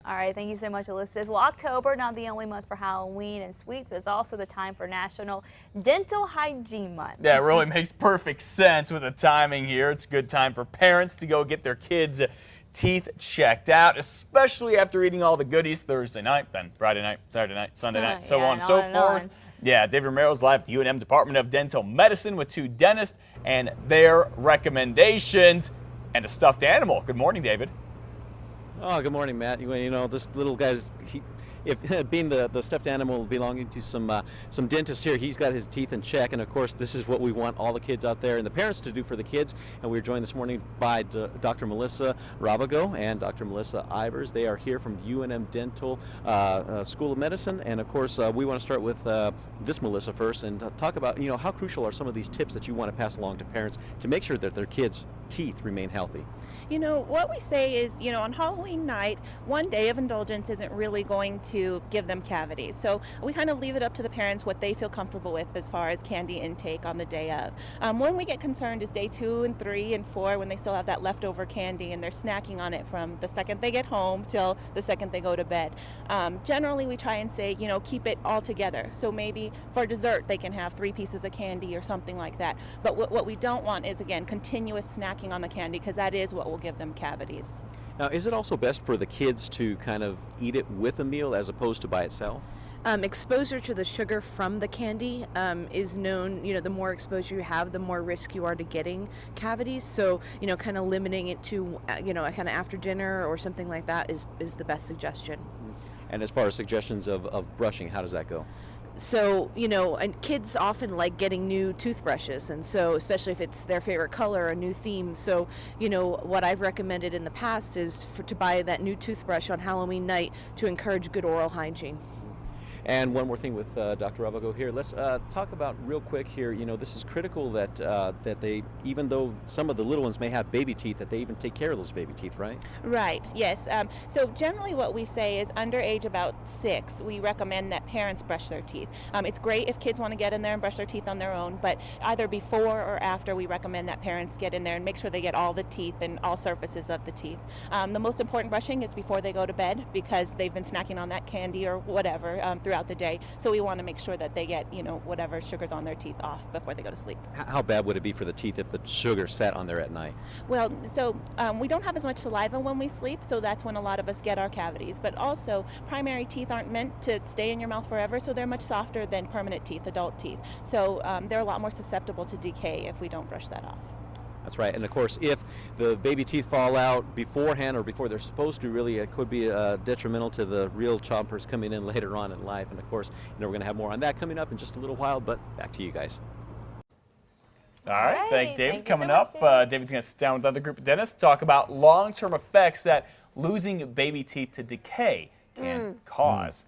All right, thank you so much, Elizabeth. Well, October, not the only month for Halloween and sweets, but it's also the time for National Dental Hygiene Month. Yeah, it really makes perfect sense with the timing here. It's a good time for parents to go get their kids' teeth checked out, especially after eating all the goodies Thursday night, then Friday night, Saturday night, Sunday night, so on and so forth. Yeah, David Romero's live at the UNM Department of Dental Medicine with two dentists and their recommendations and a stuffed animal. Good morning, David. Oh, good morning, Matt. You know, this little guy's, if being the stuffed animal belonging to some dentists here, he's got his teeth in check, and of course, this is what we want all the kids out there and the parents to do for the kids. And we're joined this morning by Dr. Melissa Ravago and Dr. Melissa Ivers. They are here from UNM Dental School of Medicine, and of course, we want to start with this Melissa first and talk about how crucial are some of these tips that you want to pass along to parents to make sure that their kids' teeth remain healthy. What we say is, on Halloween night, one day of indulgence isn't really going to give them cavities. So we kind of leave it up to the parents what they feel comfortable with as far as candy intake on the day of. When we get concerned is day 2 and 3 and 4, when they still have that leftover candy and they're snacking on it from the second they get home till the second they go to bed. Generally, we try and say, keep it all together. So maybe for dessert, they can have 3 pieces of candy or something like that. But what we don't want is, again, continuous snacking on the candy, because that is what will give them cavities. Now, is it also best for the kids to kind of eat it with a meal as opposed to by itself? Exposure to the sugar from the candy is known, the more exposure you have, the more risk you are to getting cavities. So, kind of limiting it to, kind of after dinner or something like that is the best suggestion. And as far as suggestions of brushing, how does that go? So, and kids often like getting new toothbrushes, and so especially if it's their favorite color, a new theme. So, what I've recommended in the past is to buy that new toothbrush on Halloween night to encourage good oral hygiene. And one more thing with Dr. Ravago here. Let's talk about real quick here. This is critical that that they, even though some of the little ones may have baby teeth, that they even take care of those baby teeth, right? Right. Yes. So generally, what we say is under age about 6, we recommend that parents brush their teeth. It's great if kids want to get in there and brush their teeth on their own, but either before or after, we recommend that parents get in there and make sure they get all the teeth and all surfaces of the teeth. The most important brushing is before they go to bed, because they've been snacking on that candy or whatever throughout the day. So we want to make sure that they get, whatever sugar's on their teeth off before they go to sleep. How bad would it be for the teeth if the sugar sat on there at night? Well, so we don't have as much saliva when we sleep, so that's when a lot of us get our cavities. But also, primary teeth aren't meant to stay in your mouth forever, so they're much softer than permanent teeth, adult teeth. So they're a lot more susceptible to decay if we don't brush that off. That's right. And of course, if the baby teeth fall out beforehand or before they're supposed to, really, it could be detrimental to the real chompers coming in later on in life. And of course, we're going to have more on that coming up in just a little while, but back to you guys. All right, thank you, David. Thank you Coming so much, up, David's going to sit down with another group of dentists to talk about long-term effects that losing baby teeth to decay can cause.